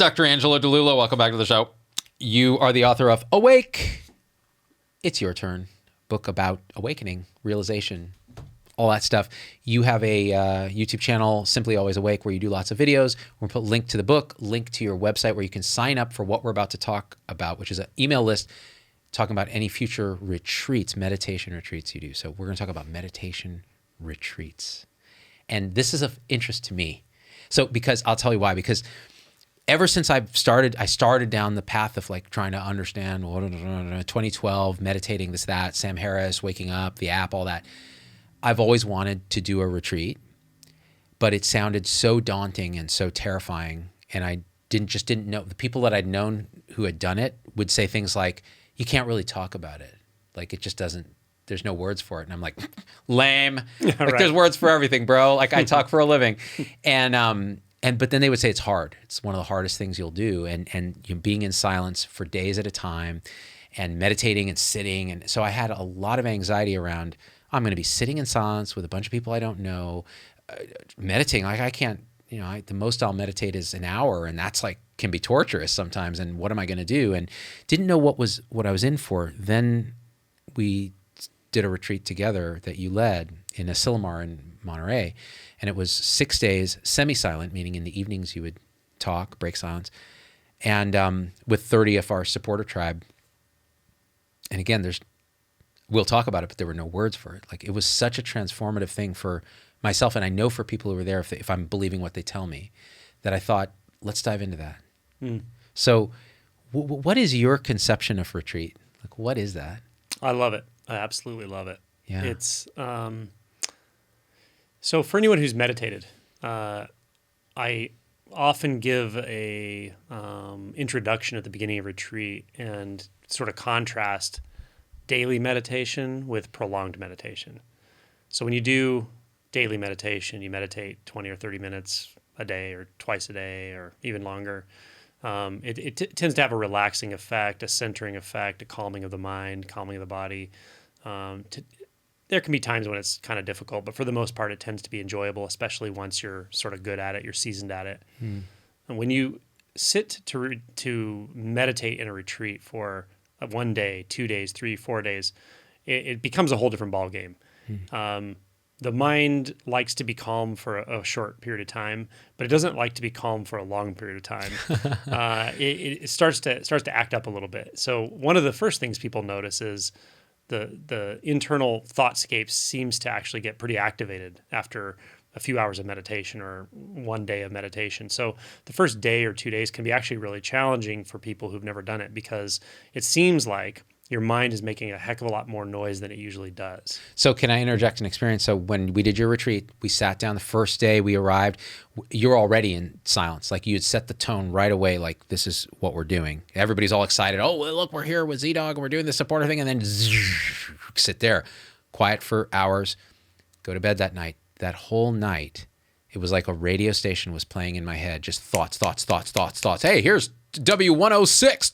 Dr. Angelo DiLullo. Welcome back to the show. You are the author of Awake. It's your turn. Book about awakening, realization, all that stuff. You have a YouTube channel, Simply Always Awake, where you do lots of videos. We'll put a link to the book, link to your website where you can sign up for what we're about to talk about, which is an email list talking about any future retreats, meditation retreats you do. So we're going to talk about meditation retreats. And this is of interest to me. So because I'll tell you why, because ever since I started down the path of like trying to understand 2012, meditating, this, that, Sam Harris, waking up, the app, all that. I've always wanted to do a retreat, but it sounded so daunting and so terrifying. And I didn't know. The people that I'd known who had done it would say things like, you can't really talk about it. Like it just doesn't, there's no words for it. And I'm like, lame. Like right. There's words for everything, bro. Like I talk for a living. But then they would say it's hard. It's one of the hardest things you'll do. And you know, being in silence for days at a time and meditating and sitting. And so I had a lot of anxiety around, I'm going to be sitting in silence with a bunch of people I don't know, meditating. Like I can't, you know, the most I'll meditate is an hour, and that's like, can be torturous sometimes. And what am I going to do? And didn't know what I was in for. Then we did a retreat together that you led in Asilomar in Monterey. And it was 6 days semi-silent, meaning in the evenings you would talk, break silence, and with 30 of our supporter tribe. And again, we'll talk about it, but there were no words for it. Like it was such a transformative thing for myself, and I know for people who were there, if I'm believing what they tell me, that I thought, let's dive into that. So what is your conception of retreat? Like, what is that? I love it. I absolutely love it. Yeah. It's so for anyone who's meditated, I often give a introduction at the beginning of retreat and sort of contrast daily meditation with prolonged meditation. So when you do daily meditation, you meditate 20 or 30 minutes a day or twice a day or even longer. It tends to have a relaxing effect, a centering effect, a calming of the mind, calming of the body. There can be times when it's kind of difficult, but for the most part, it tends to be enjoyable, especially once you're sort of good at it, you're seasoned at it. And when you sit to meditate in a retreat for 1 day, 2 days, 3, 4 days, it becomes a whole different ballgame. The mind likes to be calm for a short period of time, but it doesn't like to be calm for a long period of time. It starts to act up a little bit. So one of the first things people notice is the internal thoughtscape seems to actually get pretty activated after a few hours of meditation or 1 day of meditation. So the first day or 2 days can be actually really challenging for people who've never done it, because it seems like your mind is making a heck of a lot more noise than it usually does. So can I interject an experience? So when we did your retreat, we sat down the first day we arrived, you're already in silence. Like you had set the tone right away, like this is what we're doing. Everybody's all excited. Oh, well, look, we're here with Z-Dog and we're doing this supporter thing. And then sit there, quiet for hours, go to bed that night. That whole night, it was like a radio station was playing in my head, just thoughts. Hey, here's W106,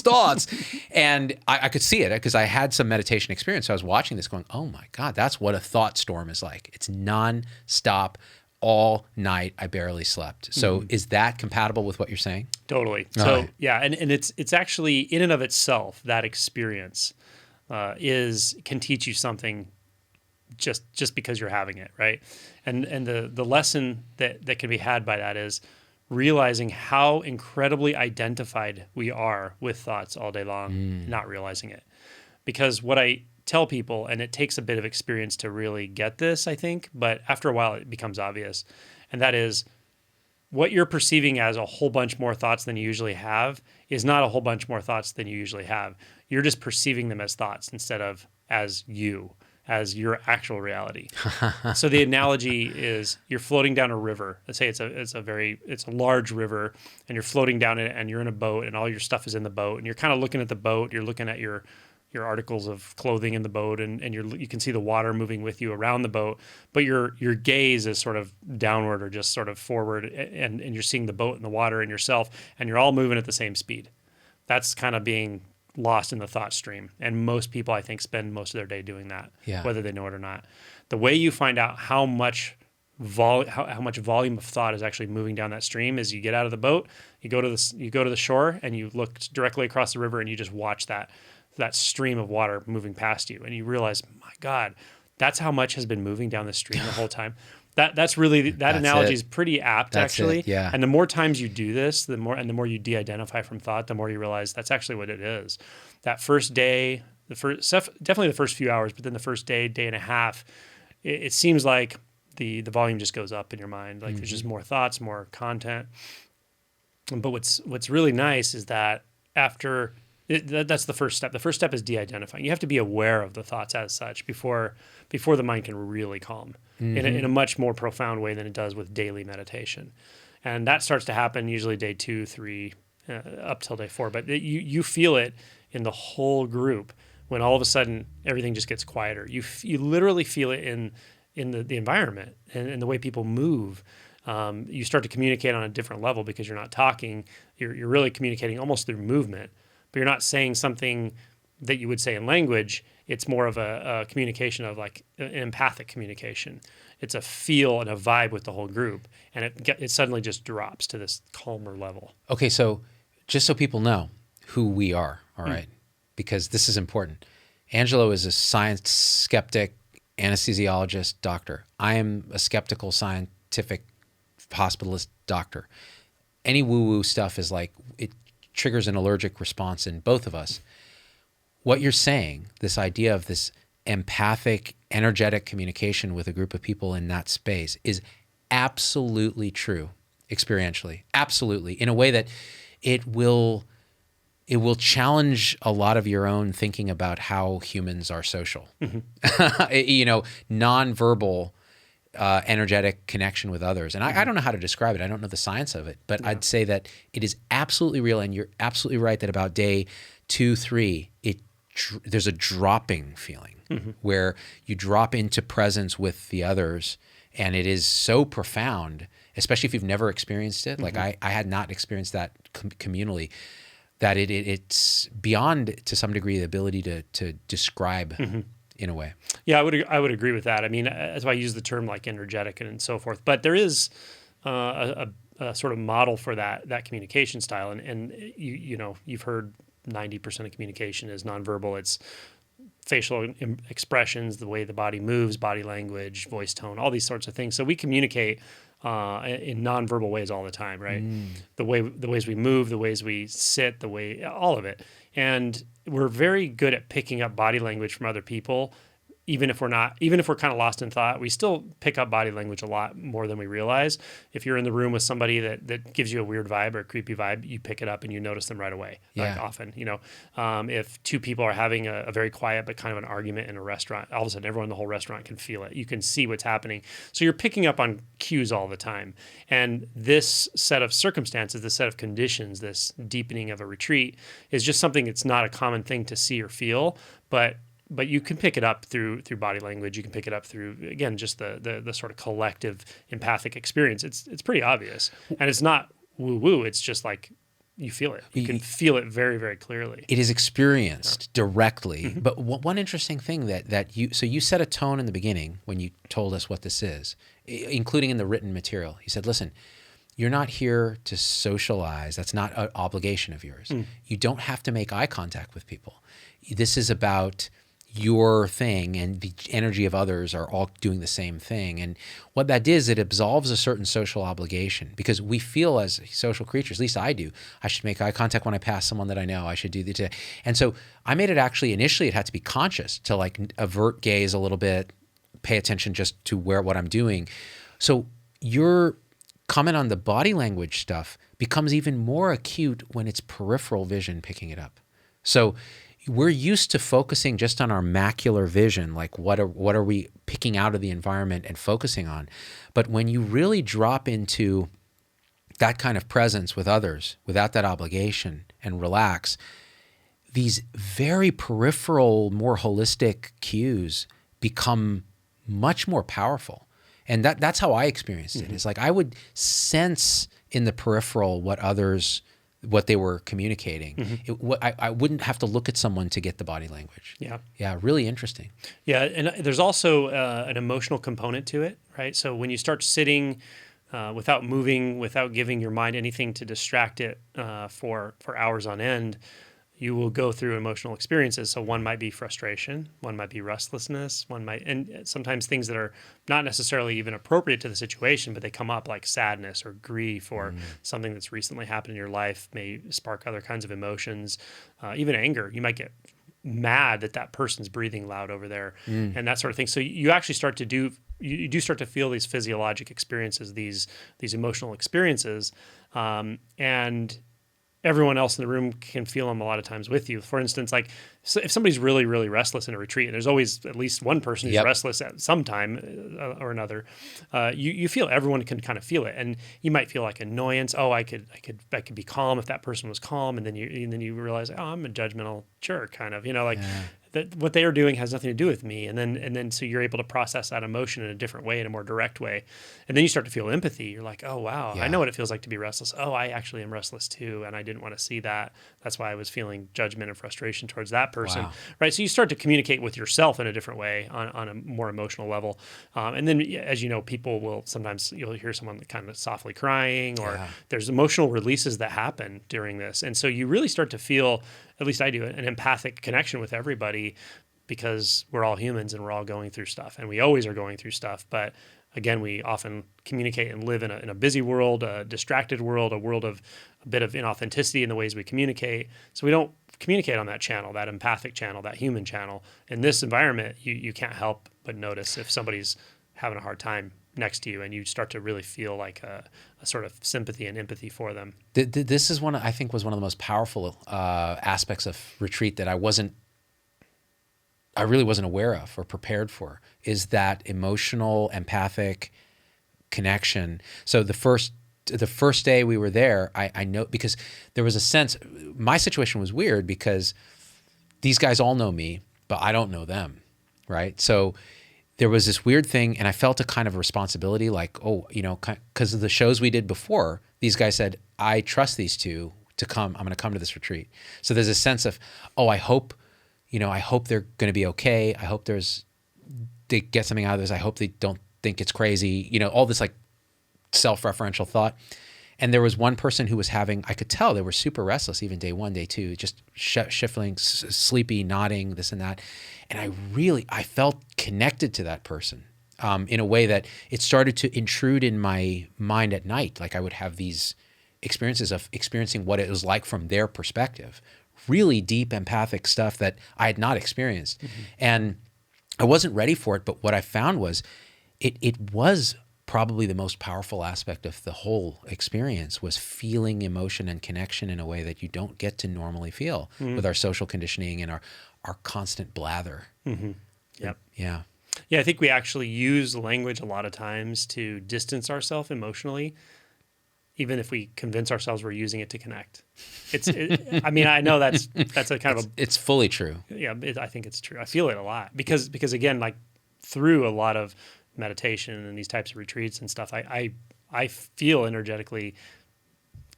thoughts. And I could see it because I had some meditation experience. So I was watching this going, oh my God, that's what a thought storm is like. It's non-stop all night. I barely slept. So is that compatible with what you're saying? Totally. So yeah, and it's actually in and of itself, that experience can teach you something just because you're having it, right? And the lesson that can be had by that is realizing how incredibly identified we are with thoughts all day long, not realizing it. Because what I tell people, and it takes a bit of experience to really get this, I think, but after a while it becomes obvious, and that is what you're perceiving as a whole bunch more thoughts than you usually have is not a whole bunch more thoughts than you usually have. You're just perceiving them as thoughts instead of as your actual reality. So the analogy is you're floating down a river. Let's say it's a large river, and you're floating down it, and you're in a boat, and all your stuff is in the boat, and you're kind of looking at the boat. You're looking at your articles of clothing in the boat, and you can see the water moving with you around the boat, but your gaze is sort of downward or just sort of forward, and you're seeing the boat and the water and yourself, and you're all moving at the same speed. That's kind of being lost in the thought stream. And most people, I think, spend most of their day doing that, whether they know it or not. The way you find out how much how much volume of thought is actually moving down that stream. As you get out of the boat, you go to the shore, and you look directly across the river, and you just watch that stream of water moving past you, and you realize, my God, that's how much has been moving down the stream the whole time. That's really, that analogy is pretty apt, actually. Yeah. And the more times you do this, the more you de-identify from thought, the more you realize that's actually what it is. That first day, definitely the first few hours, but then the first day and a half, it seems like the volume just goes up in your mind. Like there's just more thoughts, more content. But what's really nice is that after that's the first step. The first step is de-identifying. You have to be aware of the thoughts as such before the mind can really calm in a much more profound way than it does with daily meditation. And that starts to happen usually day 2, 3, up till day 4. But you feel it in the whole group when all of a sudden everything just gets quieter. You literally feel it in the environment and the way people move. You start to communicate on a different level because you're not talking. You're really communicating almost through movement, but you're not saying something that you would say in language. It's more of a communication of like an empathic communication. It's a feel and a vibe with the whole group, and it suddenly just drops to this calmer level. Okay, so just so people know who we are, all right, because this is important. Angelo is a science skeptic, anesthesiologist, doctor. I am a skeptical, scientific hospitalist doctor. Any woo-woo stuff is like, it triggers an allergic response in both of us. What you're saying, this idea of this empathic, energetic communication with a group of people in that space is absolutely true experientially. Absolutely. In a way that it will challenge a lot of your own thinking about how humans are social. Nonverbal energetic connection with others. And I don't know how to describe it. I don't know the science of it, but I'd say that it is absolutely real. And you're absolutely right that about day 2, 3, there's a dropping feeling where you drop into presence with the others. And it is so profound, especially if you've never experienced it. Like I had not experienced that communally, that it's beyond, to some degree, the ability to describe in a way. Yeah, I would agree with that. I mean, that's why I use the term like energetic and so forth. But there is a sort of model for that communication style, and you've heard 90% of communication is nonverbal. It's facial expressions, the way the body moves, body language, voice tone, all these sorts of things. So we communicate in nonverbal ways all the time, right? The ways we move, the ways we sit, all of it. And we're very good at picking up body language from other people. Even if we're kind of lost in thought, we still pick up body language a lot more than we realize. If you're in the room with somebody that gives you a weird vibe or a creepy vibe, you pick it up and you notice them right away. Like often, if two people are having a very quiet but kind of an argument in a restaurant, all of a sudden everyone in the whole restaurant can feel it. You can see what's happening. So you're picking up on cues all the time. And this set of circumstances, this set of conditions, this deepening of a retreat is just something that's not a common thing to see or feel, but you can pick it up through body language. You can pick it up through, again, just the sort of collective empathic experience. It's pretty obvious. And it's not woo-woo. It's just like you feel it. You can feel it very, very clearly. It is experienced directly. But one interesting thing that you set a tone in the beginning when you told us what this is, including in the written material. You said, listen, you're not here to socialize. That's not an obligation of yours. You don't have to make eye contact with people. This is about your thing, and the energy of others are all doing the same thing. And what that is, it absolves a certain social obligation, because we feel as social creatures, at least I do, I should make eye contact when I pass someone that I know. I should do the, and so I made it initially it had to be conscious to like avert gaze a little bit, pay attention just to what I'm doing. So your comment on the body language stuff becomes even more acute when it's peripheral vision picking it up. So we're used to focusing just on our macular vision, like what are we picking out of the environment and focusing on. But when you really drop into that kind of presence with others without that obligation and relax, these very peripheral, more holistic cues become much more powerful. And that's how I experienced it. It's like I would sense in the peripheral what others what they were communicating. I wouldn't have to look at someone to get the body language. Yeah. Yeah, really interesting. Yeah, and there's also an emotional component to it, right? So when you start sitting without moving, without giving your mind anything to distract it for hours on end, you will go through emotional experiences. So one might be frustration, one might be restlessness, and sometimes things that are not necessarily even appropriate to the situation, but they come up like sadness or grief or something that's recently happened in your life may spark other kinds of emotions, even anger. You might get mad that that person's breathing loud over there and that sort of thing. So you actually start to you do start to feel these physiologic experiences, these emotional experiences, and everyone else in the room can feel them a lot of times with you. For instance, like if somebody's really, really restless in a retreat, and there's always at least one person who's restless at some time or another, you feel everyone can kind of feel it, and you might feel like annoyance. Oh, I could be calm if that person was calm, and then you realize, oh, I'm a judgmental jerk, kind of, that what they are doing has nothing to do with me, and then so you're able to process that emotion in a different way, in a more direct way, and then you start to feel empathy. You're like, oh wow, I know what it feels like to be restless. Oh, I actually am restless too, and I didn't want to see that. That's why I was feeling judgment and frustration towards that person, right? So you start to communicate with yourself in a different way on a more emotional level, and then as you know, people will sometimes you'll hear someone kind of softly crying, or there's emotional releases that happen during this, and so you really start to feel, at least I do, an empathic connection with everybody, because we're all humans and we're all going through stuff, and we always are going through stuff. But again, we often communicate and live in a busy world, a distracted world, a world of a bit of inauthenticity in the ways we communicate. So we don't communicate on that channel, that empathic channel, that human channel. In this environment, you can't help but notice if somebody's having a hard time next to you, and you start to really feel like a sort of sympathy and empathy for them. This is I think was one of the most powerful aspects of retreat that I really wasn't aware of or prepared for, is that emotional, empathic connection. So the first day we were there, I know, because there was a sense, my situation was weird because these guys all know me, but I don't know them, right? So there was this weird thing, and I felt a kind of responsibility, like, because of the shows we did before, these guys said, I trust these two to come, I'm going to come to this retreat. So there's a sense of, I hope they're going to be okay. I hope they get something out of this. I hope they don't think it's crazy. All this like self-referential thought. And there was one person who was I could tell they were super restless, even day one, day two, just shifting, sleepy, nodding, this and that. And I felt connected to that person in a way that it started to intrude in my mind at night. Like I would have these experiences of experiencing what it was like from their perspective, really deep empathic stuff that I had not experienced. Mm-hmm. And I wasn't ready for it, but what I found was it was probably the most powerful aspect of the whole experience, was feeling emotion and connection in a way that you don't get to normally feel with our social conditioning and our constant blather. Mm-hmm. Yep. Yeah. Yeah, I think we actually use language a lot of times to distance ourselves emotionally, even if we convince ourselves we're using it to connect. I mean, I know that's a kind of it's fully true. Yeah, I think it's true. I feel it a lot because again, like through a lot of meditation and these types of retreats and stuff, I feel energetically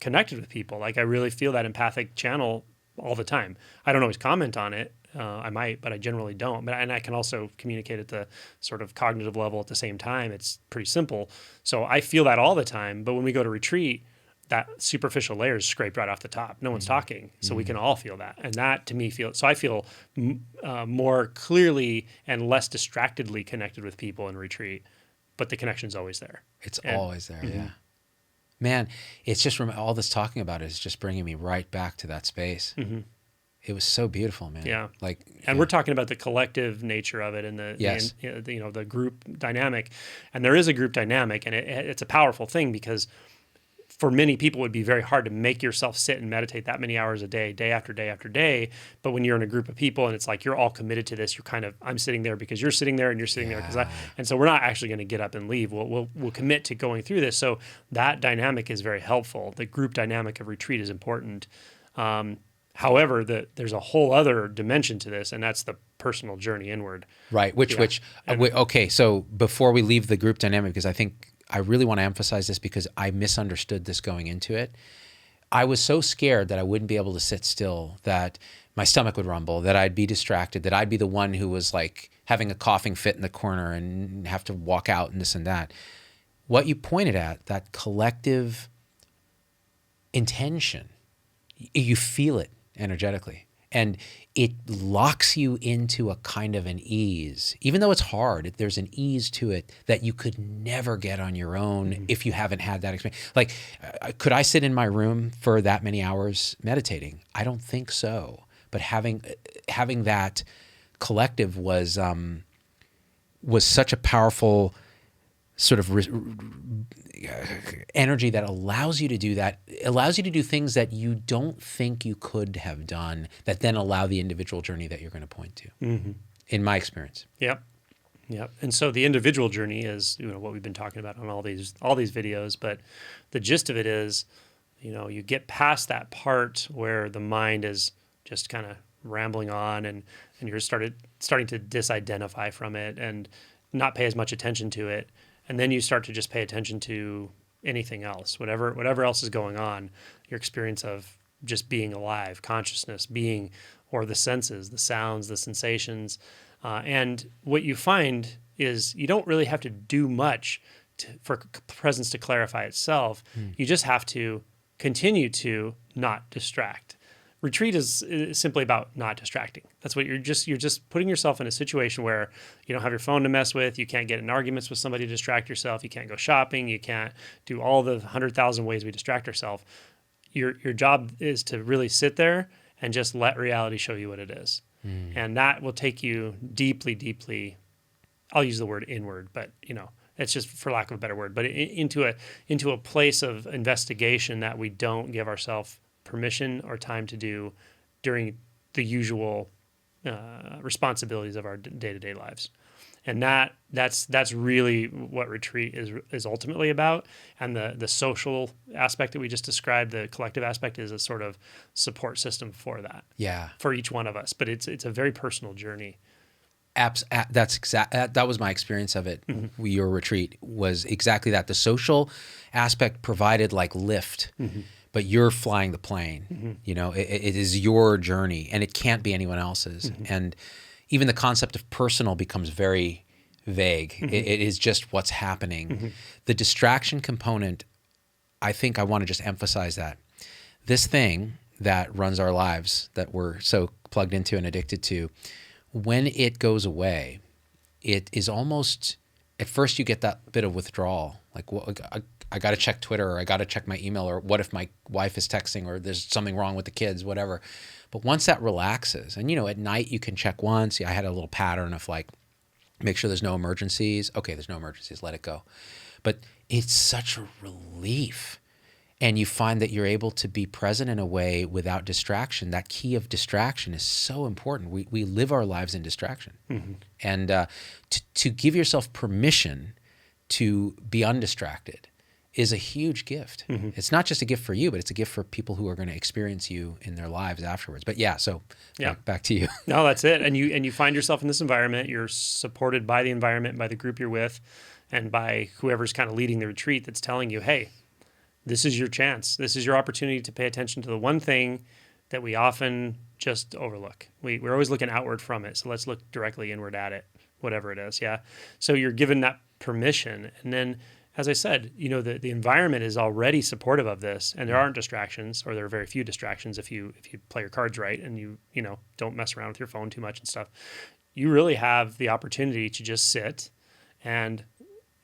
connected with people. Like I really feel that empathic channel all the time. I don't always comment on it. I might, but I generally don't. And I can also communicate at the sort of cognitive level at the same time. It's pretty simple. So I feel that all the time. But when we go to retreat, that superficial layer is scraped right off the top. No one's talking. So we can all feel that. And that to me I feel more clearly and less distractedly connected with people in retreat. But the connection's always there. It's always there, yeah. Man, it's just all this talking about it is just bringing me right back to that space. Mm-hmm. It was so beautiful, man. Yeah. And we're talking about the collective nature of it and the group dynamic. And there is a group dynamic, and it's a powerful thing because for many people it would be very hard to make yourself sit and meditate that many hours a day, day after day after day. But when you're in a group of people and it's like you're all committed to this, you're kind of, I'm sitting there because you're sitting there and you're sitting there because and so we're not actually going to get up and leave. We'll commit to going through this. So that dynamic is very helpful. The group dynamic of retreat is important. However, there's a whole other dimension to this, and that's the personal journey inward. Right. Okay. So before we leave the group dynamic, because I think I really want to emphasize this because I misunderstood this going into it. I was so scared that I wouldn't be able to sit still, that my stomach would rumble, that I'd be distracted, that I'd be the one who was like having a coughing fit in the corner and have to walk out and this and that. What you pointed at, that collective intention, you feel it energetically. And it locks you into a kind of an ease. Even though it's hard, there's an ease to it that you could never get on your own if you haven't had that experience. Like, could I sit in my room for that many hours meditating? I don't think so. But having that collective was such a powerful sort of energy that allows you to do that, allows you to do things that you don't think you could have done, that then allow the individual journey that you're going to point to, in my experience. Yep. Yep. And so the individual journey is, what we've been talking about on all these videos, but the gist of it is, you get past that part where the mind is just kind of rambling on and you're starting to disidentify from it and not pay as much attention to it. And then you start to just pay attention to anything else, whatever else is going on, your experience of just being alive, consciousness, being, or the senses, the sounds, the sensations. And what you find is you don't really have to do much for presence to clarify itself. You just have to continue to not distract. Retreat is simply about not distracting. That's what you're just putting yourself in a situation where you don't have your phone to mess with. You can't get in arguments with somebody to distract yourself. You can't go shopping. You can't do all the 100,000 ways we distract ourselves. Your job is to really sit there and just let reality show you what it is. And that will take you deeply, deeply, I'll use the word inward, but it's just for lack of a better word, but into a place of investigation that we don't give ourselves permission or time to do during the usual responsibilities of our day-to-day lives. And that's really what retreat is ultimately about. And the social aspect that we just described, the collective aspect, is a sort of support system for that. Yeah. For each one of us. But it's a very personal journey. That was my experience of it. Your retreat was exactly that. The social aspect provided like lift. But you're flying the plane. It is your journey, and it can't be anyone else's. And even the concept of personal becomes very vague. It is just what's happening. The distraction component, I think I want to just emphasize that. This thing that runs our lives, that we're so plugged into and addicted to, when it goes away, it is almost, at first you get that bit of withdrawal. Like, I got to check Twitter, or I got to check my email, or what if my wife is texting, or there's something wrong with the kids, whatever. But once that relaxes, and at night you can check once. I had a little pattern of like, make sure there's no emergencies. Okay, there's no emergencies, let it go. But it's such a relief. And you find that you're able to be present in a way without distraction. That key of distraction is so important. We live our lives in distraction. And to give yourself permission to be undistracted is a huge gift. It's not just a gift for you, but it's a gift for people who are going to experience you in their lives afterwards. But back to you. No, that's it. And you find yourself in this environment. You're supported by the environment, by the group you're with, and by whoever's kind of leading the retreat that's telling you, hey, this is your chance. This is your opportunity to pay attention to the one thing that we often just overlook. We're always looking outward from it. So let's look directly inward at it, whatever it is. Yeah. So you're given that permission. And then, as I said, the environment is already supportive of this, and there aren't distractions, or there are very few distractions if you play your cards right and you don't mess around with your phone too much and stuff. You really have the opportunity to just sit, and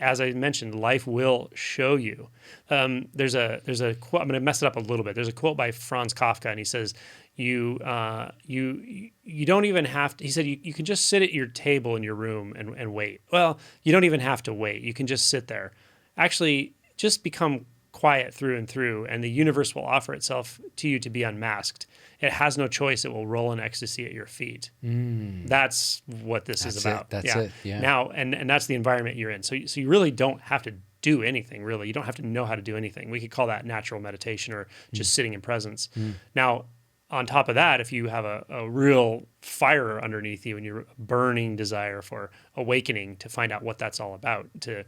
as I mentioned, life will show you. There's a quote. I'm going to mess it up a little bit. There's a quote by Franz Kafka, and he says, "You don't even have to." He said, "You can just sit at your table in your room and wait." Well, you don't even have to wait. You can just sit there. Actually, just become quiet through and through, and the universe will offer itself to you to be unmasked. It has no choice. It will roll in ecstasy at your feet. That's what this is about. That's it. Yeah. Now, and that's the environment you're in. So you really don't have to do anything, really. You don't have to know how to do anything. We could call that natural meditation, or just sitting in presence. Now, on top of that, if you have a real fire underneath you and you're burning desire for awakening, to find out what that's all about, to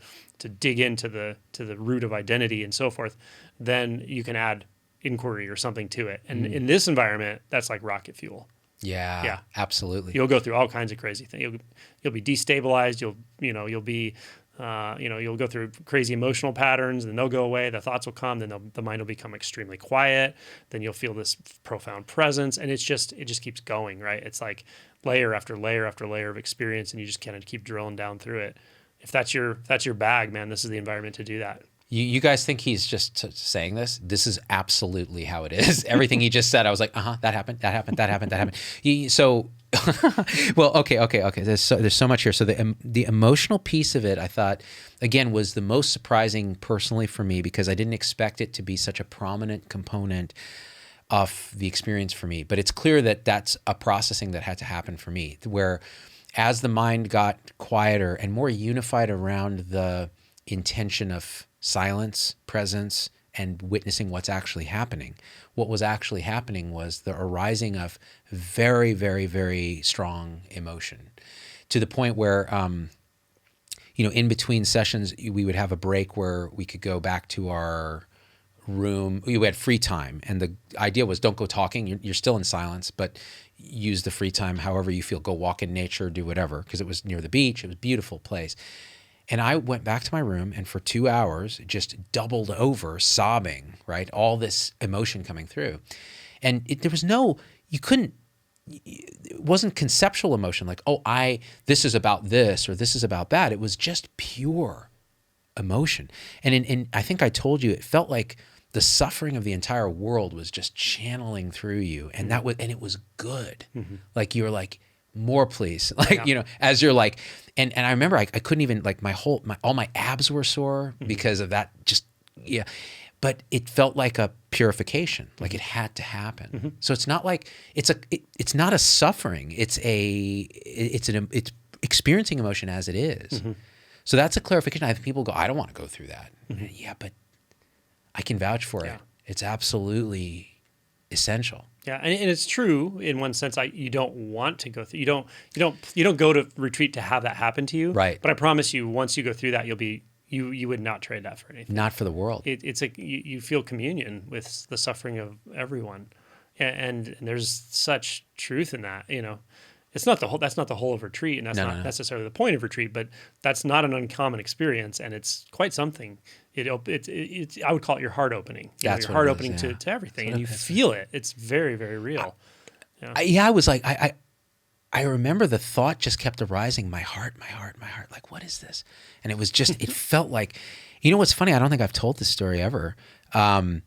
dig into the root of identity and so forth, then you can add inquiry or something to it. And in this environment, that's like rocket fuel. Yeah, absolutely. You'll go through all kinds of crazy things. You'll be destabilized. You'll go through crazy emotional patterns, and they'll go away. The thoughts will come. Then the mind will become extremely quiet. Then you'll feel this profound presence, and it just keeps going, right? It's like layer after layer after layer of experience, and you just kind of keep drilling down through it. If that's your bag, man, this is the environment to do that. You guys think he's just saying this? This is absolutely how it is. Everything he just said, I was like, that happened. So, well, okay. There's so much here. So the emotional piece of it, I thought, again, was the most surprising personally for me, because I didn't expect it to be such a prominent component of the experience for me. But it's clear that that's a processing that had to happen for me, where as the mind got quieter and more unified around the intention of silence, presence, and witnessing what's actually happening. What was actually happening was the arising of very, very, very strong emotion, to the point where, in between sessions, we would have a break where we could go back to our room. We had free time, and the idea was, don't go talking. You're still in silence, but use the free time however you feel. Go walk in nature, do whatever, because it was near the beach. It was a beautiful place. And I went back to my room, and for 2 hours just doubled over, sobbing, right? All this emotion coming through. And it wasn't conceptual emotion like, this is about this or this is about that. It was just pure emotion. And I think I told you, it felt like the suffering of the entire world was just channeling through you. And it was good. Mm-hmm. Like, you were like, more please, as you're like, and I remember I couldn't even, like, all my abs were sore because of that, but it felt like a purification, like it had to happen. Mm-hmm. So it's not like it's not a suffering, it's experiencing emotion as it is. Mm-hmm. So that's a clarification. I think people go, I don't want to go through that. Mm-hmm. Yeah, but I can vouch for it. It's absolutely essential. Yeah, and it's true in one sense. You don't want to go through. You don't go to retreat to have that happen to you. Right. But I promise you, once you go through that, you would not trade that for anything. Not for the world. It's like you feel communion with the suffering of everyone, and there's such truth in that. It's not the whole. That's not the whole of retreat, and that's not necessarily the point of retreat. But that's not an uncommon experience, and it's quite something. I would call it your heart opening. Your heart opening to everything, and you feel it. It's very, very real. I was like, I remember the thought just kept arising. My heart. Like, what is this? And it was just, it felt like, what's funny? I don't think I've told this story ever. I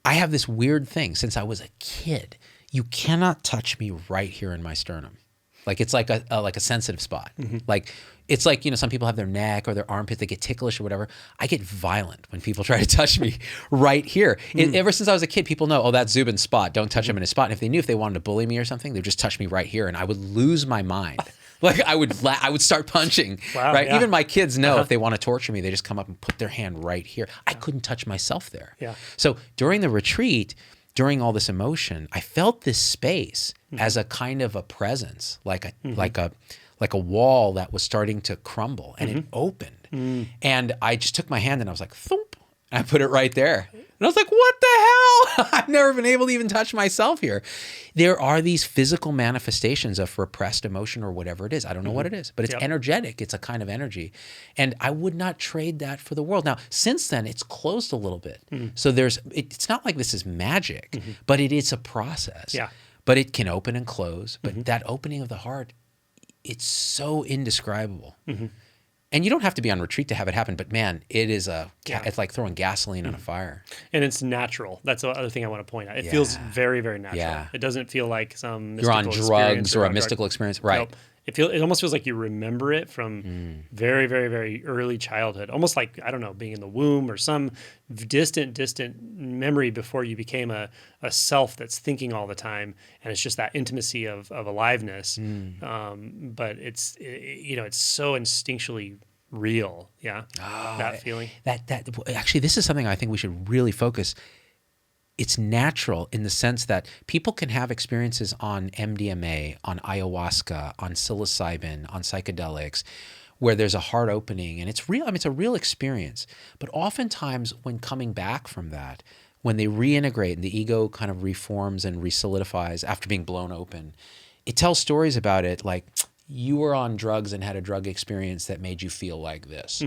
have this weird thing since I was a kid. You cannot touch me right here in my sternum. Like, it's like a sensitive spot. Mm-hmm. Like, it's like, some people have their neck or their armpit, they get ticklish or whatever. I get violent when people try to touch me right here. Ever since I was a kid, people know, that's Zubin's spot. Don't touch him in his spot. And if they knew, if they wanted to bully me or something, they'd just touch me right here, and I would lose my mind. Like, I would start punching. Wow, right? Yeah. Even my kids know if they want to torture me, they just come up and put their hand right here. I couldn't touch myself there. Yeah. So during the retreat, during all this emotion, I felt this space as a kind of a presence, like a wall that was starting to crumble, and it opened. And I just took my hand and I was like, thump, and I put it right there. And I was like, what the hell? I've never been able to even touch myself here. There are these physical manifestations of repressed emotion or whatever it is. I don't know what it is, but it's energetic. It's a kind of energy. And I would not trade that for the world. Now, since then, it's closed a little bit. So it's not like this is magic, but it is a process. Yeah. But it can open and close. But that opening of the heart, it's so indescribable. And you don't have to be on retreat to have it happen, but man, it's like throwing gasoline on a fire. And it's natural. That's the other thing I want to point out. It feels very, very natural. Yeah. It doesn't feel like some mystical experience. You're on drugs or a mystical experience. Right. Nope. It almost feels like you remember it from very, very, very early childhood. Almost like, I don't know, being in the womb or some distant memory before you became a self that's thinking all the time. And it's just that intimacy of aliveness. But it's so instinctually real. Yeah. That feeling. That actually, this is something I think we should really focus. It's natural in the sense that people can have experiences on MDMA, on ayahuasca, on psilocybin, on psychedelics, where there's a heart opening, and it's real. I mean, it's a real experience. But oftentimes when coming back from that, when they reintegrate and the ego kind of reforms and resolidifies after being blown open, it tells stories about it like you were on drugs and had a drug experience that made you feel like this.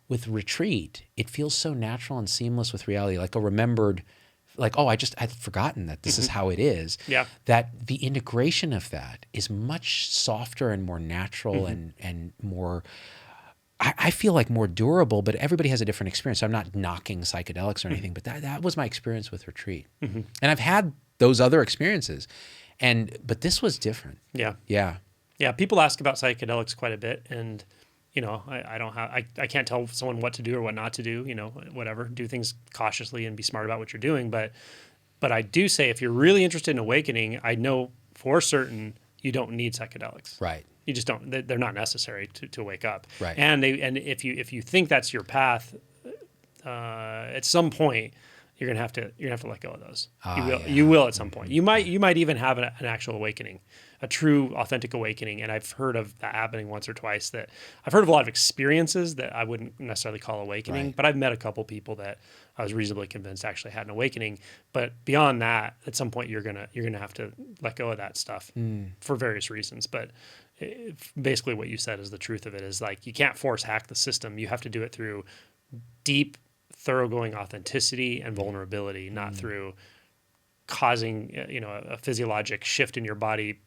With retreat, it feels so natural and seamless with reality, like a remembered, like, oh, I'd forgotten that this is how it is. Yeah. That the integration of that is much softer and more natural and more, I feel like more durable, but everybody has a different experience. So I'm not knocking psychedelics or anything, but that was my experience with retreat. And I've had those other experiences, but this was different. Yeah. Yeah. Yeah. People ask about psychedelics quite a bit, and I can't tell someone what to do or what not to do, whatever, do things cautiously and be smart about what you're doing. But I do say, if you're really interested in awakening, I know for certain you don't need psychedelics. Right. You just don't, they're not necessary to wake up. Right. And if you think that's your path, at some point, you're gonna have to let go of those. You will at some point. You might even have an actual awakening, a true authentic awakening. And I've heard of that happening once or twice. That I've heard of a lot of experiences that I wouldn't necessarily call awakening, Right. but I've met a couple people that I was reasonably convinced actually had an awakening. But beyond that, at some point you're gonna have to let go of that stuff for various reasons. But basically what you said is the truth of it, is like, you can't force hack the system. You have to do it through deep, thoroughgoing authenticity and vulnerability, not through causing a physiologic shift in your body,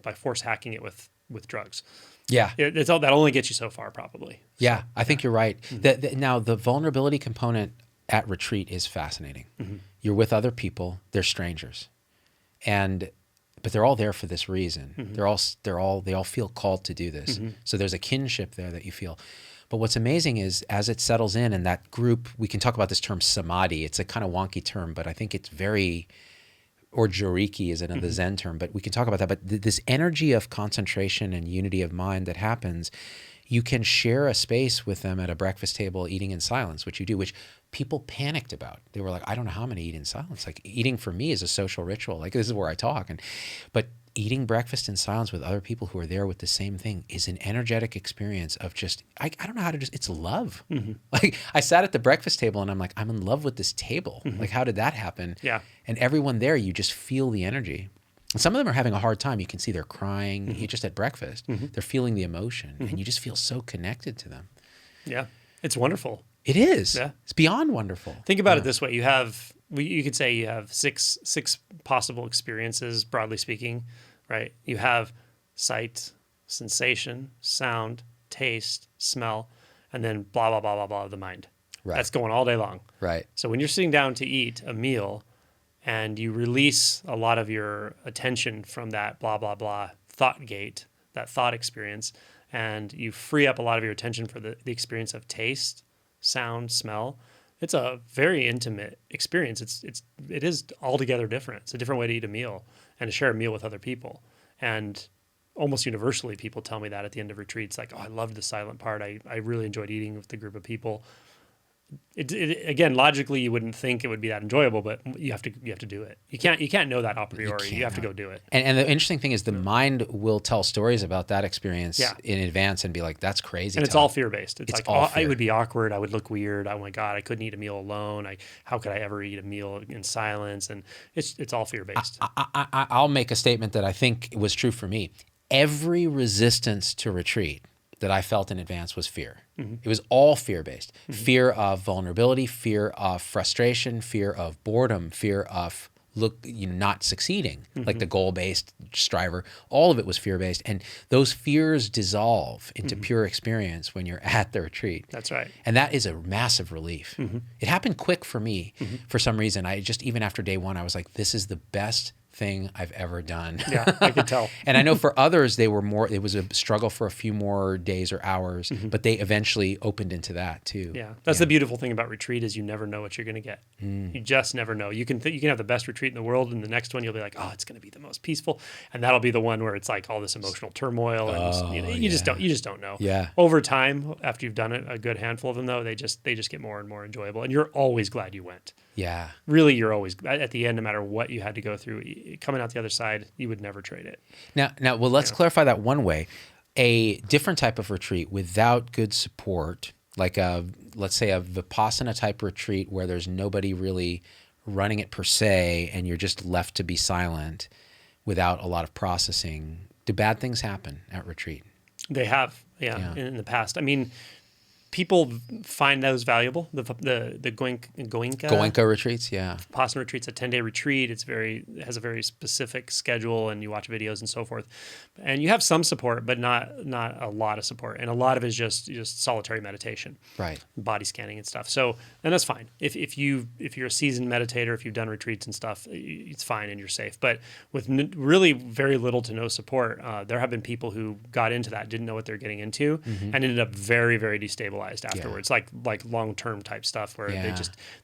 by force hacking it with drugs. Yeah. It's all that only gets you so far, probably. Yeah, I think you're right. Now, the vulnerability component at retreat is fascinating. You're with other people; they're strangers, but they're all there for this reason. They all feel called to do this. So there's a kinship there that you feel. But what's amazing is, as it settles in, and that group, we can talk about this term samadhi. It's a kind of wonky term, but I think it's or joriki is another Zen term, but we can talk about that. But this energy of concentration and unity of mind that happens, you can share a space with them at a breakfast table eating in silence, which you do, which people panicked about. They were like, I don't know how I'm going to eat in silence. Like, eating for me is a social ritual. Like, this is where I talk. But eating breakfast in silence with other people who are there with the same thing is an energetic experience of just, I don't know how to it's love. Like, I sat at the breakfast table and I'm like, I'm in love with this table. Like, how did that happen? Yeah. And everyone there, you just feel the energy. And some of them are having a hard time. You can see they're crying just at breakfast. They're feeling the emotion and you just feel so connected to them. Yeah. It's wonderful. It is. Yeah. It's beyond wonderful. Think about it this way. You could say you have six possible experiences, broadly speaking, right? You have sight, sensation, sound, taste, smell, and then blah, blah, blah, blah, blah of the mind. Right. That's going all day long. Right. So when you're sitting down to eat a meal and you release a lot of your attention from that blah, blah, blah thought gate, that thought experience, and you free up a lot of your attention for the experience of taste, sound, smell, it's a very intimate experience. It is altogether different. It's a different way to eat a meal and to share a meal with other people. And almost universally, people tell me that at the end of retreats, like, oh, I loved the silent part. I really enjoyed eating with the group of people. Again, logically, you wouldn't think it would be that enjoyable, but you have to do it. You can't know that a priori. You have to go do it. And the interesting thing is, the mind will tell stories about that experience in advance and be like, "That's crazy." And it's all fear based. It's like, fear. it would be awkward. I would look weird. Oh my God, I couldn't eat a meal alone. How could I ever eat a meal in silence? And it's all fear based. I'll make a statement that I think was true for me. Every resistance to retreat that I felt in advance was fear. It was all fear-based. Fear of vulnerability, fear of frustration, fear of boredom, fear of not succeeding, like the goal-based striver. All of it was fear-based. And those fears dissolve into pure experience when you're at the retreat. That's right. And that is a massive relief. It happened quick for me for some reason. Even after day one, I was like, this is the best thing I've ever done. Yeah, I could tell. And I know for others, it was a struggle for a few more days or hours, but they eventually opened into that too. Yeah, that's the beautiful thing about retreat, is you never know what you're going to get. You just never know. You can have the best retreat in the world, and the next one you'll be like, oh, it's going to be the most peaceful, and that'll be the one where it's like all this emotional turmoil, and you just don't know. Yeah. Over time, after you've done it, a good handful of them though, they just get more and more enjoyable, and you're always glad you went. Yeah. Really, you're always at the end, no matter what you had to go through, coming out the other side, you would never trade it. Now, well, let's clarify that one way. A different type of retreat without good support, like let's say a Vipassana type retreat where there's nobody really running it per se, and you're just left to be silent without a lot of processing, do bad things happen at retreat? They have, yeah. In the past. I mean, people find those valuable. The Goenka retreats, yeah. Vipassana retreat's a 10-day retreat. It has a very specific schedule, and you watch videos and so forth. And you have some support, but not a lot of support. And a lot of it is just solitary meditation, right? Body scanning and stuff. So, and that's fine. If you're a seasoned meditator, if you've done retreats and stuff, it's fine and you're safe. But with really very little to no support, there have been people who got into that, didn't know what they're getting into, and ended up very, very destabilized afterwards, like long-term type stuff where they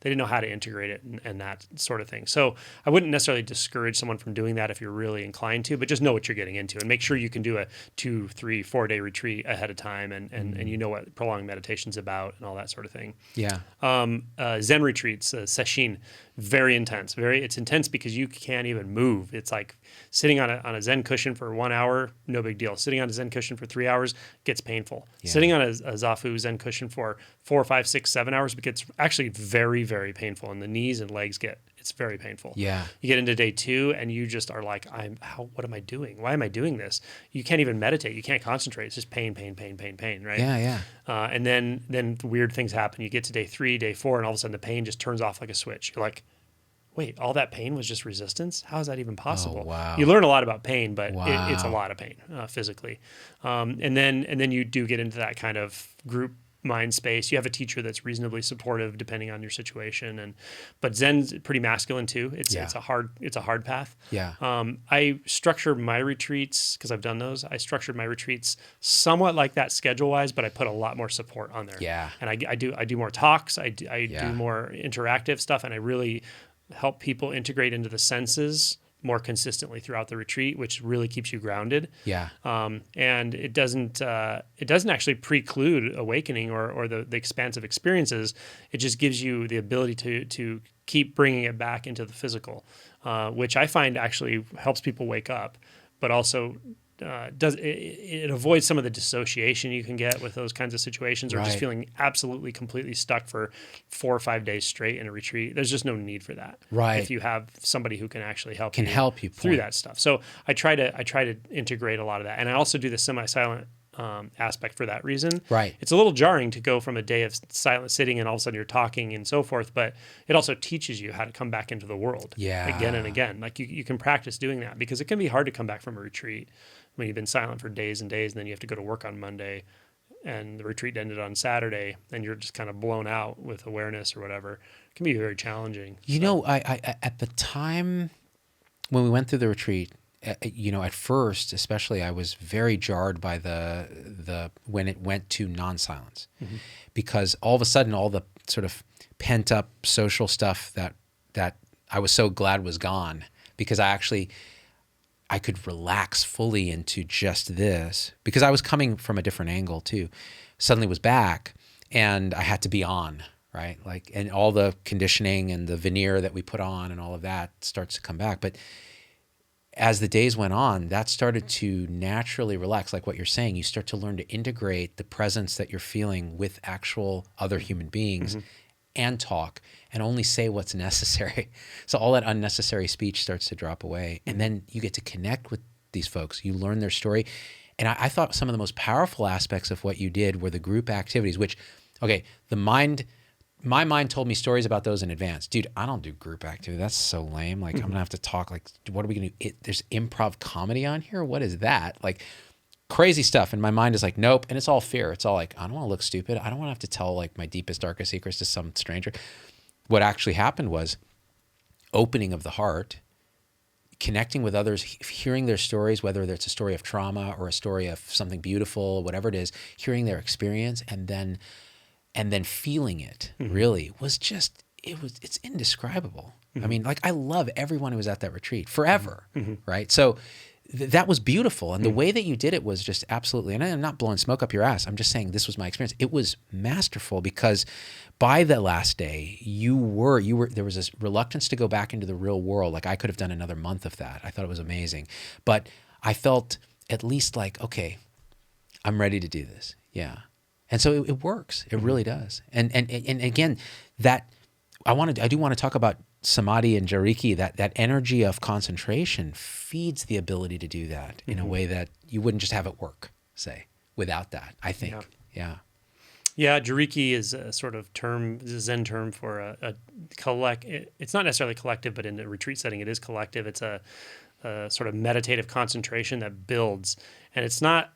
didn't know how to integrate it and that sort of thing. So I wouldn't necessarily discourage someone from doing that if you're really inclined to, but just know what you're getting into and make sure you can do a 2, 3, 4 day retreat ahead of time and you know what prolonged meditation's about and all that sort of thing. Yeah. Zen retreats, sesshin, very intense. It's intense because you can't even move. It's like sitting on a Zen cushion for 1 hour, no big deal. Sitting on a Zen cushion for 3 hours gets painful. Yeah. Sitting on a Zafu Zen cushion for 4, 5, 6, 7 hours gets actually very, very painful, and the knees and legs it's very painful. Yeah. You get into day 2 and you just are like, what am I doing? Why am I doing this? You can't even meditate. You can't concentrate. It's just pain, right? Yeah, yeah. And then weird things happen. You get to day 3, day 4, and all of a sudden the pain just turns off like a switch. You're like, wait, all that pain was just resistance? How is that even possible? Oh, wow. You learn a lot about pain, but it's a lot of pain physically. And then you do get into that kind of group mind space. You have a teacher that's reasonably supportive depending on your situation, but Zen's pretty masculine too. It's a hard path. Yeah. I structure my retreats, because I've done those. I structured my retreats somewhat like that schedule wise, but I put a lot more support on there. Yeah. And I do more talks. I do more interactive stuff, and I really help people integrate into the senses more consistently throughout the retreat, which really keeps you grounded. Yeah. And it doesn't actually preclude awakening or the expansive experiences. It just gives you the ability to keep bringing it back into the physical, which I find actually helps people wake up, but also it avoids some of the dissociation you can get with those kinds of situations, or just feeling absolutely completely stuck for 4 or 5 days straight in a retreat. There's just no need for that. Right. If you have somebody who can actually help you through that stuff. So I try to integrate a lot of that, and I also do the semi-silent aspect for that reason. Right. It's a little jarring to go from a day of silent sitting and all of a sudden you're talking and so forth, but it also teaches you how to come back into the world again and again. Like you can practice doing that, because it can be hard to come back from a retreat when you've been silent for days and days, and then you have to go to work on Monday and the retreat ended on Saturday and you're just kind of blown out with awareness or whatever. It can be very challenging. You know, I at the time when we went through the retreat, at first, especially, I was very jarred by the when it went to non-silence, because all of a sudden, all the sort of pent up social stuff that I was so glad was gone, because I could relax fully into just this, because I was coming from a different angle too. Suddenly was back, and I had to be on, right? Like, and all the conditioning and the veneer that we put on and all of that starts to come back, but as the days went on, that started to naturally relax. Like what you're saying, you start to learn to integrate the presence that you're feeling with actual other human beings and talk, and only say what's necessary. So all that unnecessary speech starts to drop away. And then you get to connect with these folks. You learn their story. And I thought some of the most powerful aspects of what you did were the group activities, which, my mind told me stories about those in advance. Dude, I don't do group activity. That's so lame. Like, I'm going to have to talk. Like, what are we going to do? There's improv comedy on here? What is that? Like, crazy stuff. And my mind is like, nope. And it's all fear. It's all like, I don't want to look stupid. I don't want to have to tell like my deepest, darkest secrets to some stranger. What actually happened was opening of the heart, connecting with others, hearing their stories, whether it's a story of trauma or a story of something beautiful, whatever it is, hearing their experience, and then feeling it really was just, it's indescribable. I mean, like, I love everyone who was at that retreat forever, right? So that was beautiful. And the way that you did it was just absolutely, and I'm not blowing smoke up your ass. I'm just saying this was my experience. It was masterful, because by the last day, there was this reluctance to go back into the real world. Like, I could have done another month of that. I thought it was amazing. But I felt at least like, okay, I'm ready to do this. Yeah. And so it works. It really does. And again, that I do want to talk about samadhi and joriki, that energy of concentration feeds the ability to do that in a way that you wouldn't just have it work, say, without that, I think. Yeah. Yeah, joriki is a sort of term, is a Zen term for a collect. It's not necessarily collective, but in a retreat setting, it is collective. It's a sort of meditative concentration that builds, and it's not.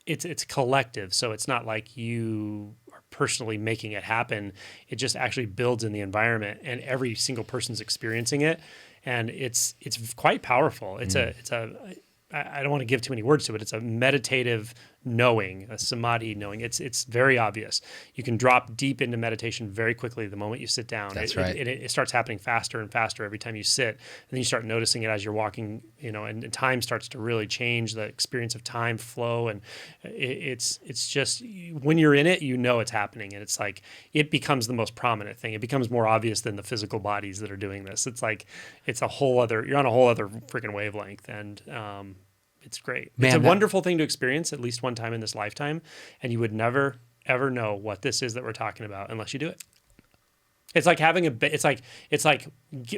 It's collective, so it's not like you are personally making it happen. It just actually builds in the environment, and every single person's experiencing it, and it's quite powerful. I don't want to give too many words to it. It's a meditative knowing, a samadhi knowing. It's very obvious. You can drop deep into meditation very quickly the moment you sit down. That's right. It starts happening faster and faster every time you sit. And then you start noticing it as you're walking, and time starts to really change, the experience of time flow. And it's just, when you're in it, it's happening. And it's like, it becomes the most prominent thing. It becomes more obvious than the physical bodies that are doing this. It's like, you're on a whole other freaking wavelength. And, it's great. Man, it's a wonderful thing to experience at least one time in this lifetime, and you would never ever know what this is that we're talking about unless you do it. It's like having it's like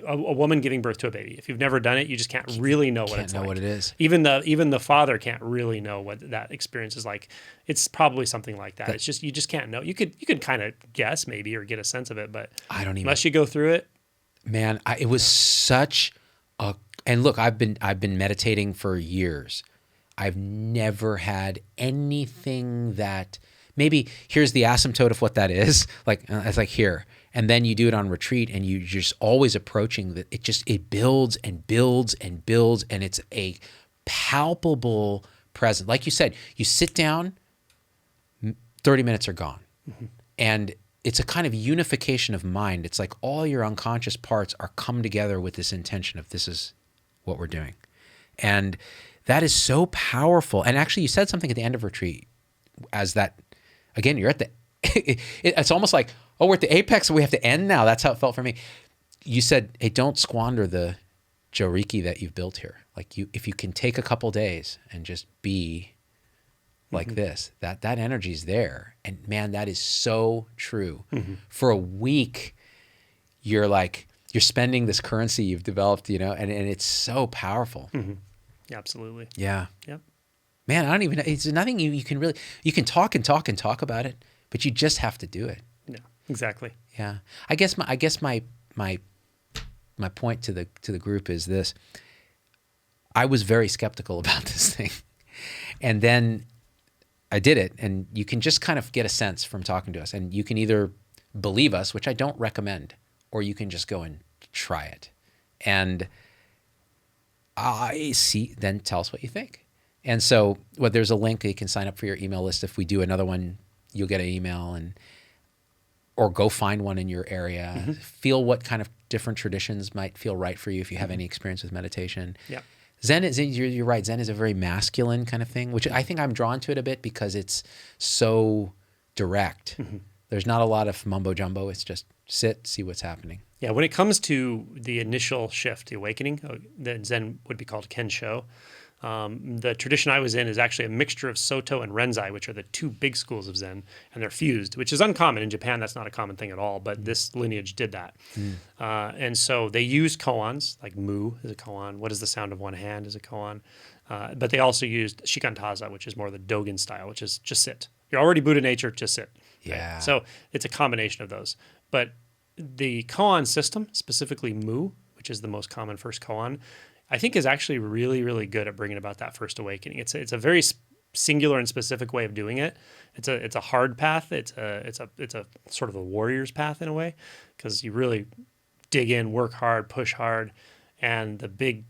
a woman giving birth to a baby. If you've never done it, you just can't really know what it's like. What it is. Even the father can't really know what that experience is like. It's probably something like that. It's just, you just can't know. You could kind of guess maybe or get a sense of it, but I don't even. Unless you go through it. Man, it was such a. And look, I've been meditating for years. I've never had anything that, maybe here's the asymptote of what that is. Like it's like here, and then you do it on retreat, and you're just always approaching that. It builds and builds and builds, and it's a palpable presence. Like you said, you sit down, 30 minutes are gone, and it's a kind of unification of mind. It's like all your unconscious parts are come together with this intention of this is what we're doing. And that is so powerful. And actually, you said something at the end of retreat as that, again, you're at the, it's almost like, oh, we're at the apex, so we have to end now. That's how it felt for me. You said, hey, don't squander the joriki that you've built here. Like if you can take a couple days and just be like this, that energy's there. And man, that is so true. For a week, you're spending this currency you've developed, and it's so powerful. Absolutely. Yeah. Yep. Man, I don't even know. It's nothing you can really, you can talk and talk and talk about it, but you just have to do it. Yeah, exactly. Yeah. I guess my point to the group is this. I was very skeptical about this thing. And then I did it, and you can just kind of get a sense from talking to us, and you can either believe us, which I don't recommend, or you can just go and try it. And then tell us what you think. And so there's a link. You can sign up for your email list. If we do another one, you'll get an email, or go find one in your area. Feel what kind of different traditions might feel right for you if you have any experience with meditation. Yeah. Zen you're right. Zen is a very masculine kind of thing, which I think I'm drawn to it a bit because it's so direct. There's not a lot of mumbo jumbo. It's just sit, see what's happening. Yeah, when it comes to the initial shift, the awakening, the Zen would be called Kensho. The tradition I was in is actually a mixture of Soto and Renzai, which are the two big schools of Zen, and they're fused, which is uncommon. In Japan, that's not a common thing at all, but this lineage did that. And so they used koans, like mu is a koan, what is the sound of one hand is a koan, but they also used shikantaza, which is more the Dogen style, which is just sit. You're already Buddha nature, just sit. Yeah. Right? So it's a combination of those. But the koan system, specifically mu, which is the most common first koan, I think is actually really, really good at bringing about that first awakening. It's a very singular and specific way of doing it. It's a hard path. It's a sort of a warrior's path in a way, because you really dig in, work hard, push hard, and the big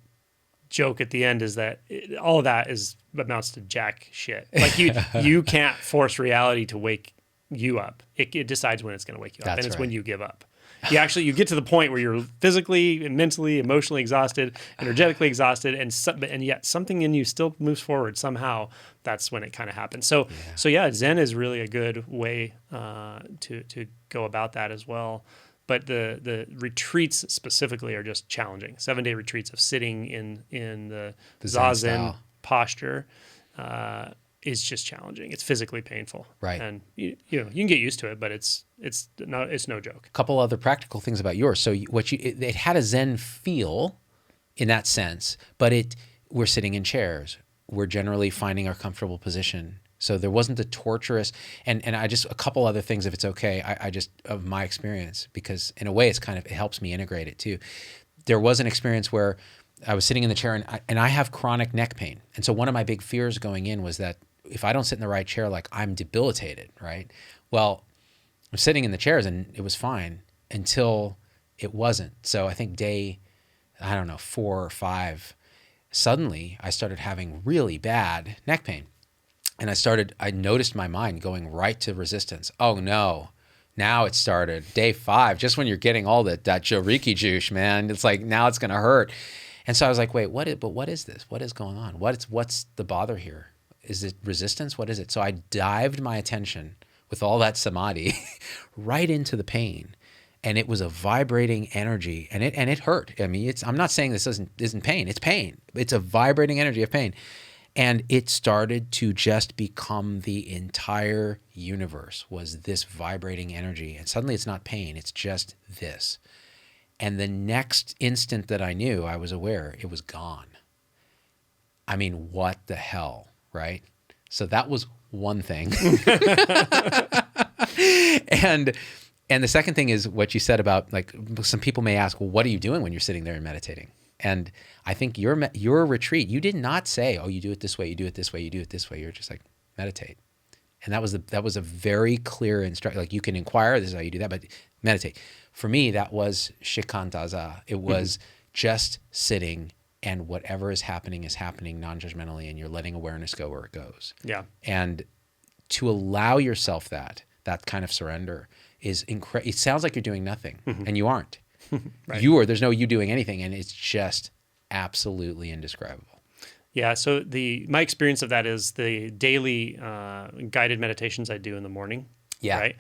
joke at the end is that all of that amounts to jack shit. Like you can't force reality to wake you up. It decides when it's going to wake you up, and it's when you give up. You get to the point where you're physically, mentally, emotionally exhausted, energetically exhausted, and yet something in you still moves forward somehow. That's when it kind of happens. So Zen is really a good way to go about that as well. But the retreats specifically are just challenging. 7-day retreats of sitting in the Zazen posture is just challenging. It's physically painful, right? And you can get used to it, but it's It's no joke. Couple other practical things about yours. So it had a Zen feel in that sense, but we're sitting in chairs. We're generally finding our comfortable position. So there wasn't the torturous, and I just, a couple other things, if it's okay, I just, of my experience, because in a way it helps me integrate it too. There was an experience where I was sitting in the chair and I have chronic neck pain. And so one of my big fears going in was that if I don't sit in the right chair, like I'm debilitated, right? Well, I'm sitting in the chairs and it was fine until it wasn't. So I think day, I don't know, 4 or 5, suddenly I started having really bad neck pain. And I noticed my mind going right to resistance. Oh no, now it started. Day 5, just when you're getting all that joriki juice, man, it's like, now it's going to hurt. And so I was like, wait, what is this? What is going on? What's the bother here? Is it resistance? What is it? So I dived my attention with all that samadhi right into the pain. And it was a vibrating energy, and it hurt. I mean, I'm not saying this isn't pain. It's pain. It's a vibrating energy of pain. And it started to just become the entire universe was this vibrating energy. And suddenly it's not pain, it's just this. And the next instant that I knew, I was aware, it was gone. I mean, what the hell, right? So that was one thing. And the second thing is what you said about, like, some people may ask, well, what are you doing when you're sitting there and meditating? And I think your retreat, you did not say, oh, you do it this way, you do it this way, you do it this way. You're just like, meditate. And that was a very clear instruction. Like, you can inquire, this is how you do that, but meditate. For me, that was shikantaza. It was just sitting, and whatever is happening non-judgmentally, and you're letting awareness go where it goes. Yeah. And to allow yourself that kind of surrender is incredible. It sounds like you're doing nothing, and you aren't. Right. There's no you doing anything, and it's just absolutely indescribable. Yeah. So my experience of that is the daily guided meditations I do in the morning. Yeah. Right.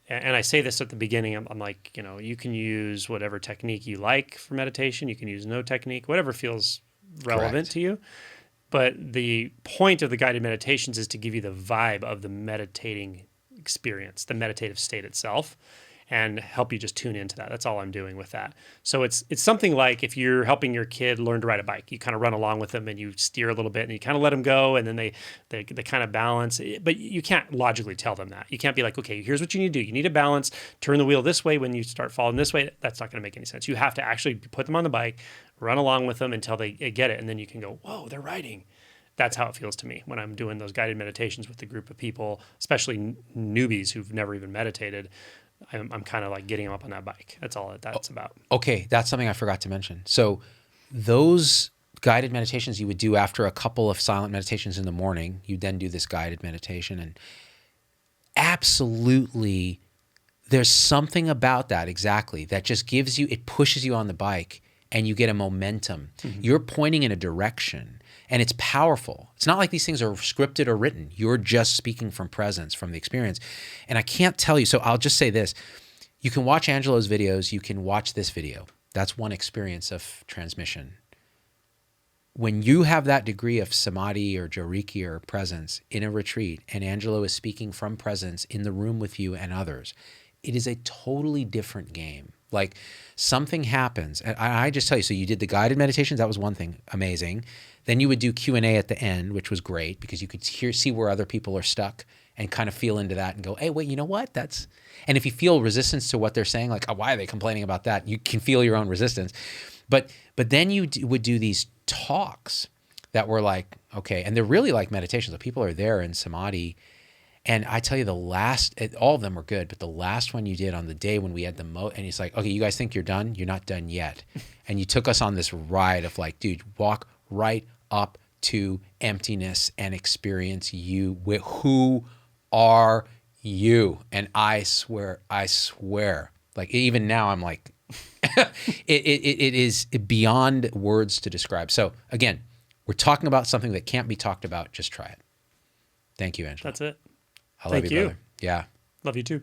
And I say this at the beginning. I'm like, you can use whatever technique you like for meditation. You can use no technique, whatever feels relevant to you. But the point of the guided meditations is to give you the vibe of the meditating experience, the meditative state itself, and help you just tune into that. That's all I'm doing with that. So it's something like if you're helping your kid learn to ride a bike, you kind of run along with them and you steer a little bit and you kind of let them go, and then they kind of balance. But you can't logically tell them that. You can't be like, okay, here's what you need to do. You need to balance, turn the wheel this way when you start falling this way. That's not going to make any sense. You have to actually put them on the bike, run along with them until they get it, and then you can go, whoa, they're riding. That's how it feels to me when I'm doing those guided meditations with a group of people, especially newbies who've never even meditated. I'm kind of like getting them up on that bike. That's all that's about. Okay, that's something I forgot to mention. So those guided meditations you would do after a couple of silent meditations in the morning, you then do this guided meditation, and absolutely there's something about that exactly that just gives you, it pushes you on the bike and you get a momentum. You're pointing in a direction. And it's powerful. It's not like these things are scripted or written. You're just speaking from presence, from the experience. And I can't tell you, so I'll just say this. You can watch Angelo's videos. You can watch this video. That's one experience of transmission. When you have that degree of samadhi or joriki or presence in a retreat, and Angelo is speaking from presence in the room with you and others, it is a totally different game. Like, something happens. And I just tell you, so you did the guided meditations. That was one thing, amazing. Then you would do Q&A at the end, which was great because you could see where other people are stuck and kind of feel into that and go, hey, wait, you know what? And if you feel resistance to what they're saying, like, oh, why are they complaining about that? You can feel your own resistance. But then you would do these talks that were like, okay, and they're really like meditations. So people are there in samadhi. And I tell you, all of them were good, but the last one you did on the day when we had and he's like, okay, you guys think you're done? You're not done yet. And you took us on this ride of like, dude, walk right up to emptiness and experience you. Who are you? And I swear, like, even now I'm like, it is beyond words to describe. So again, we're talking about something that can't be talked about. Just try it. Thank you, Angelo. That's it. I love you, brother. Yeah. Love you too.